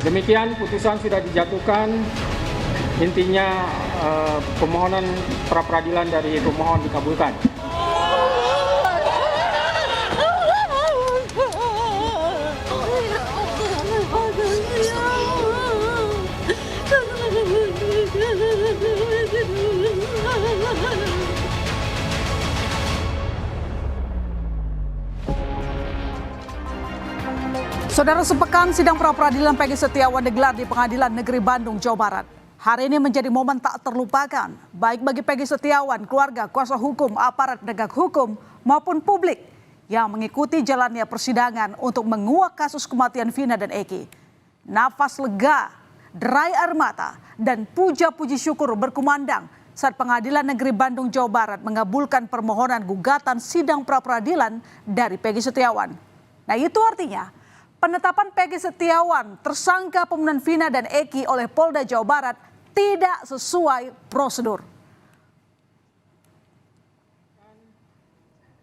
Demikian putusan sudah dijatuhkan. Intinya permohonan pra peradilan dari pemohon dikabulkan. Saudara, sepekan sidang pra-peradilan Peggy Setiawan digelar di Pengadilan Negeri Bandung, Jawa Barat. Hari ini menjadi momen tak terlupakan, baik bagi Peggy Setiawan, keluarga, kuasa hukum, aparat penegak hukum, maupun publik yang mengikuti jalannya persidangan untuk menguak kasus kematian Vina dan Eki. Nafas lega, derai air mata, dan puja-puji syukur berkumandang saat Pengadilan Negeri Bandung, Jawa Barat mengabulkan permohonan gugatan sidang pra-peradilan dari Peggy Setiawan. Nah, itu artinya penetapan Peggy Setiawan tersangka pembunuhan Vina dan Eki oleh Polda Jawa Barat tidak sesuai prosedur.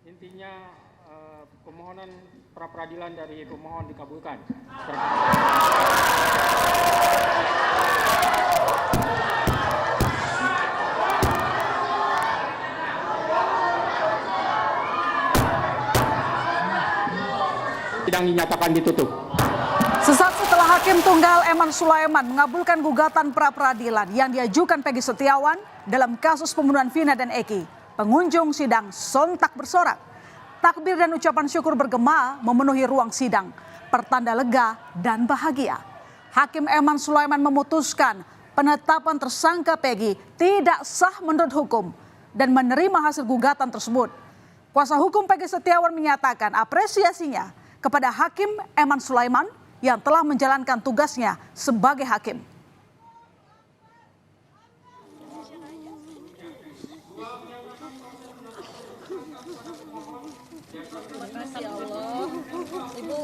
Intinya permohonan pra peradilan dari pemohon dikabulkan. Sidang dinyatakan ditutup. Sesaat setelah Hakim Tunggal Eman Sulaiman mengabulkan gugatan pra-peradilan yang diajukan Peggy Setiawan dalam kasus pembunuhan Vina dan Eki, pengunjung sidang sontak bersorak. Takbir dan ucapan syukur bergema memenuhi ruang sidang, pertanda lega dan bahagia. Hakim Eman Sulaiman memutuskan penetapan tersangka Peggy tidak sah menurut hukum dan menerima hasil gugatan tersebut. Kuasa hukum Peggy Setiawan menyatakan apresiasinya kepada Hakim Eman Sulaiman yang telah menjalankan tugasnya sebagai hakim. Terima kasih Allah, Ibu.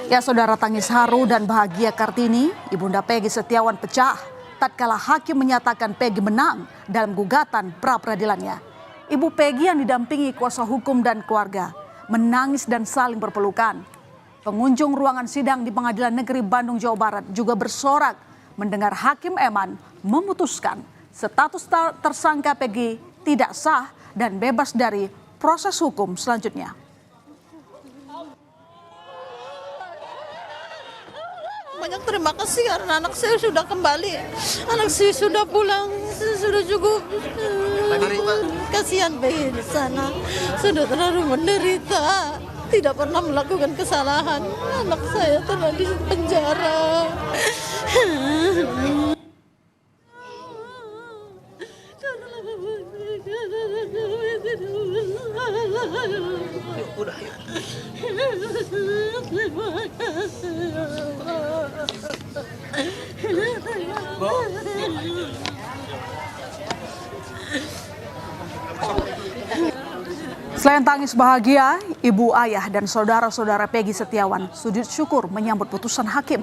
Ya saudara, tangis haru dan bahagia Kartini, Ibunda Peggy Setiawan pecah tatkala hakim menyatakan Peggy menang dalam gugatan pra-peradilannya. Ibu Peggy yang didampingi kuasa hukum dan keluarga menangis dan saling berpelukan. Pengunjung ruangan sidang di Pengadilan Negeri Bandung, Jawa Barat juga bersorak mendengar Hakim Eman memutuskan status tersangka Peggy tidak sah dan bebas dari proses hukum selanjutnya. Banyak terima kasih karena anak saya sudah kembali, anak saya sudah pulang, sudah cukup. Kasihan Peggy di sana, sudah terlalu menderita, tidak pernah melakukan kesalahan. Anak saya telah di penjara. Udah, yuk. Selain tangis bahagia, ibu, ayah, dan saudara-saudara Peggy Setiawan sujud syukur menyambut putusan hakim.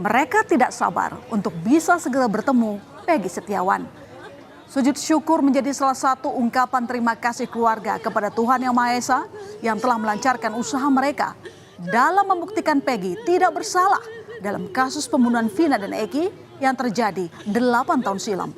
Mereka tidak sabar untuk bisa segera bertemu Peggy Setiawan. Sujud syukur menjadi salah satu ungkapan terima kasih keluarga kepada Tuhan Yang Maha Esa yang telah melancarkan usaha mereka dalam membuktikan Peggy tidak bersalah dalam kasus pembunuhan Vina dan Eki yang terjadi 8 tahun silam.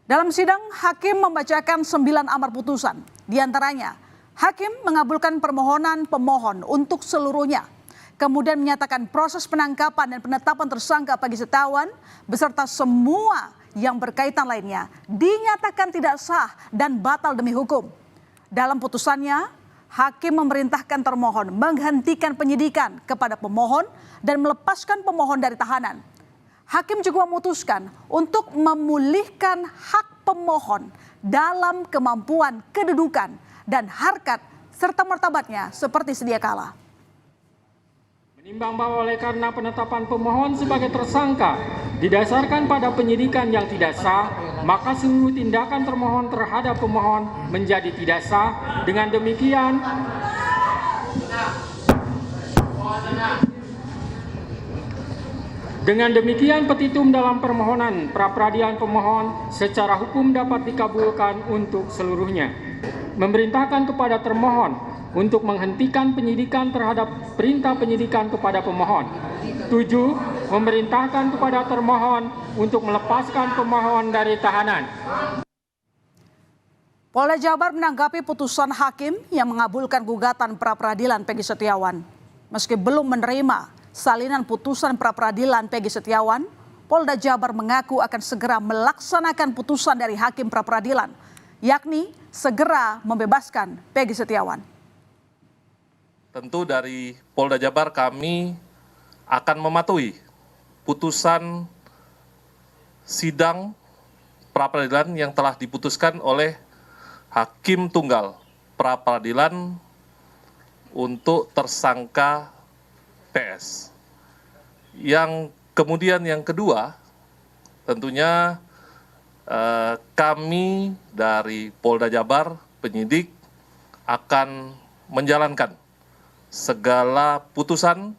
Dalam sidang, hakim membacakan 9 amar putusan. Di antaranya, hakim mengabulkan permohonan pemohon untuk seluruhnya. Kemudian menyatakan proses penangkapan dan penetapan tersangka Peggy Setiawan beserta semua yang berkaitan lainnya dinyatakan tidak sah dan batal demi hukum. Dalam putusannya, hakim memerintahkan termohon menghentikan penyidikan kepada pemohon dan melepaskan pemohon dari tahanan. Hakim juga memutuskan untuk memulihkan hak pemohon dalam kemampuan kedudukan dan harkat serta martabatnya seperti sedia kala. Menimbang bahwa oleh karena penetapan pemohon sebagai tersangka didasarkan pada penyidikan yang tidak sah, maka seluruh tindakan termohon terhadap pemohon menjadi tidak sah. Dengan demikian, Dengan demikian, petitum dalam permohonan pra-peradilan pemohon secara hukum dapat dikabulkan untuk seluruhnya. Memerintahkan kepada termohon untuk menghentikan penyidikan terhadap perintah penyidikan kepada pemohon. 7. Memerintahkan kepada termohon untuk melepaskan pemohon dari tahanan. Polda Jabar menanggapi putusan hakim yang mengabulkan gugatan pra-peradilan Peggy Setiawan. Meski belum menerima salinan putusan pra-peradilan Peggy Setiawan, Polda Jabar mengaku akan segera melaksanakan putusan dari hakim pra-peradilan, yakni segera membebaskan Peggy Setiawan. Tentu dari Polda Jabar kami akan mematuhi putusan sidang pra-peradilan yang telah diputuskan oleh Hakim Tunggal pra-peradilan untuk tersangka PS. Yang kemudian yang kedua, tentunya kami dari Polda Jabar, penyidik, akan menjalankan segala putusan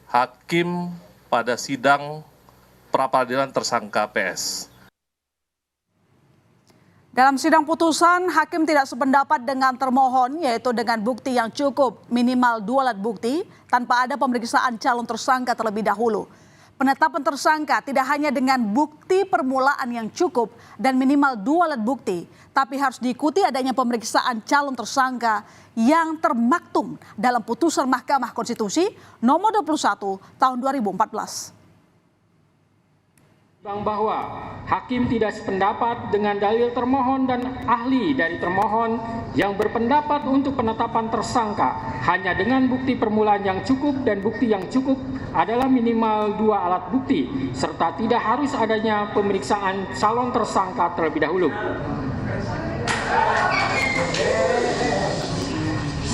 hakim pada sidang pra-peradilan tersangka PS. Dalam sidang putusan, hakim tidak sependapat dengan termohon, yaitu dengan bukti yang cukup minimal 2 alat bukti tanpa ada pemeriksaan calon tersangka terlebih dahulu. Penetapan tersangka tidak hanya dengan bukti permulaan yang cukup dan minimal 2 alat bukti, tapi harus diikuti adanya pemeriksaan calon tersangka yang termaktum dalam putusan Mahkamah Konstitusi nomor 21 tahun 2014. Bahwa hakim tidak sependapat dengan dalil termohon dan ahli dari termohon yang berpendapat untuk penetapan tersangka hanya dengan bukti permulaan yang cukup dan bukti yang cukup adalah minimal 2 alat bukti serta tidak harus adanya pemeriksaan calon tersangka terlebih dahulu.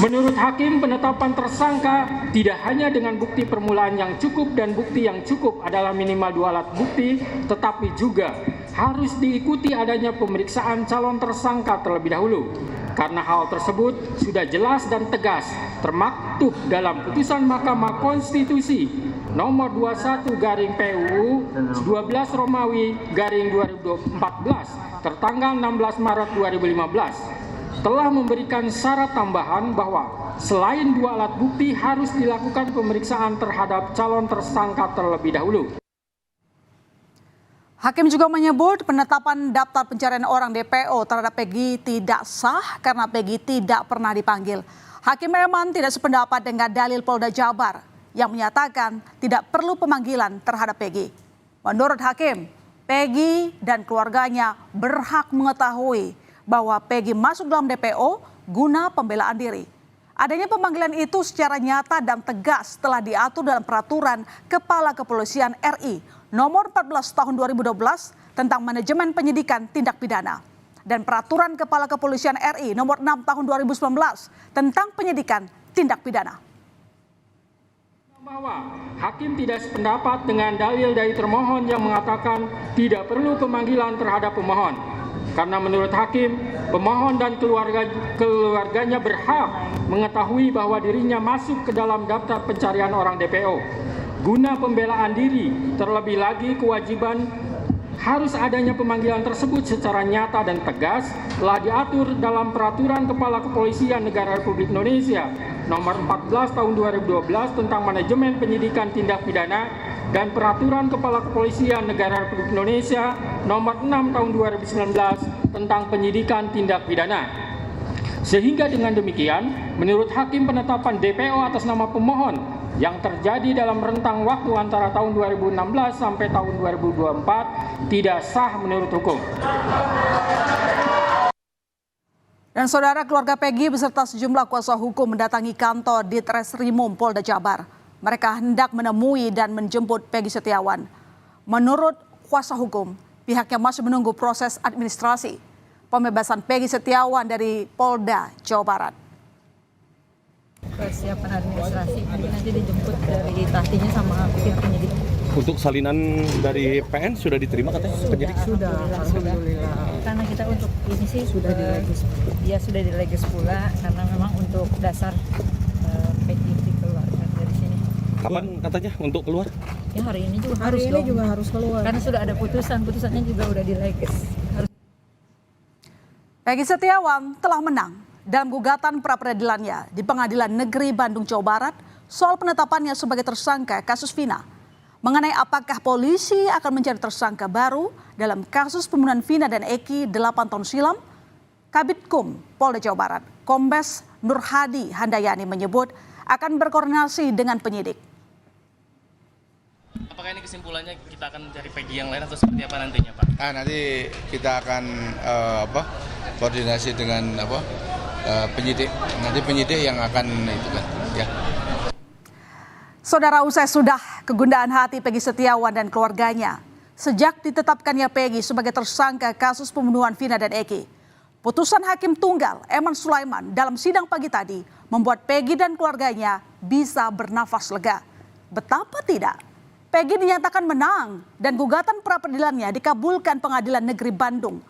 Menurut hakim, penetapan tersangka tidak hanya dengan bukti permulaan yang cukup dan bukti yang cukup adalah minimal 2 alat bukti, tetapi juga harus diikuti adanya pemeriksaan calon tersangka terlebih dahulu. Karena hal tersebut sudah jelas dan tegas termaktub dalam putusan Mahkamah Konstitusi nomor 21/PUU 12 Romawi /2014 tertanggal 16 Maret 2015. Telah memberikan syarat tambahan bahwa selain 2 alat bukti harus dilakukan pemeriksaan terhadap calon tersangka terlebih dahulu. Hakim juga menyebut penetapan daftar pencarian orang DPO terhadap Peggy tidak sah karena Peggy tidak pernah dipanggil. Hakim memang tidak sependapat dengan dalil Polda Jabar yang menyatakan tidak perlu pemanggilan terhadap Peggy. Menurut Hakim, Peggy dan keluarganya berhak mengetahui bahwa Peggy masuk dalam DPO guna pembelaan diri. Adanya pemanggilan itu secara nyata dan tegas telah diatur dalam peraturan Kepala Kepolisian RI nomor 14 tahun 2012 tentang manajemen penyidikan tindak pidana dan peraturan Kepala Kepolisian RI nomor 6 tahun 2019 tentang penyidikan tindak pidana. Bahwa hakim tidak sependapat dengan dalil dari termohon yang mengatakan tidak perlu pemanggilan terhadap pemohon. Karena menurut hakim, pemohon dan keluarganya berhak mengetahui bahwa dirinya masuk ke dalam daftar pencarian orang DPO. Guna pembelaan diri, terlebih lagi kewajiban harus adanya pemanggilan tersebut secara nyata dan tegas telah diatur dalam Peraturan Kepala Kepolisian Negara Republik Indonesia nomor 14 tahun 2012 tentang manajemen penyidikan tindak pidana dan Peraturan Kepala Kepolisian Negara Republik Indonesia nomor 6 tahun 2019 tentang penyidikan tindak pidana. Sehingga dengan demikian, menurut hakim penetapan DPO atas nama pemohon yang terjadi dalam rentang waktu antara tahun 2016 sampai tahun 2024 tidak sah menurut hukum. Dan saudara, keluarga Peggy beserta sejumlah kuasa hukum mendatangi kantor Ditreskrimum Polda Jabar. Mereka hendak menemui dan menjemput Peggy Setiawan. Menurut kuasa hukum, pihaknya masih menunggu proses administrasi pembebasan Peggy Setiawan dari Polda Jawa Barat. Persiapan administrasi, nanti dijemput dari tahtinya sama pihak penyidik. Untuk salinan dari PN sudah diterima katanya penyidik? Sudah, alhamdulillah. Karena kita untuk ini sih sudah dilegis, ya sudah dilegis pula karena memang untuk dasar Peggy dikeluarkan dari sini. Kapan katanya untuk keluar? Ya hari ini juga Hari harus ini dong. juga harus keluar. Karena sudah ada putusannya juga udah dileges. Peggy Setiawan telah menang dalam gugatan pra-peradilannya di Pengadilan Negeri Bandung, Jawa Barat soal penetapannya sebagai tersangka kasus Vina. Mengenai apakah polisi akan mencari tersangka baru dalam kasus pembunuhan Vina dan Eki 8 tahun silam, Kabitkum Polda Jawa Barat, Kombes Nur Hadi Handayani menyebut akan berkoordinasi dengan penyidik. Apakah ini kesimpulannya kita akan mencari Peggy yang lain atau seperti apa nantinya, Pak? Nanti kita akan koordinasi dengan penyidik. Nanti penyidik yang akan itu kan, ya. Saudara, usai sudah kegundahan hati Peggy Setiawan dan keluarganya sejak ditetapkannya Peggy sebagai tersangka kasus pembunuhan Vina dan Eki. Putusan Hakim Tunggal Eman Sulaiman dalam sidang pagi tadi membuat Peggy dan keluarganya bisa bernafas lega. Betapa tidak, Peggy dinyatakan menang dan gugatan pra-peradilannya dikabulkan Pengadilan Negeri Bandung.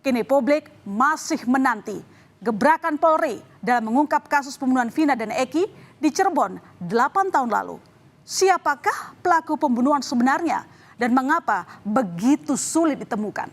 Kini publik masih menanti gebrakan Polri dalam mengungkap kasus pembunuhan Vina dan Eki di Cirebon 8 tahun lalu. Siapakah pelaku pembunuhan sebenarnya dan mengapa begitu sulit ditemukan?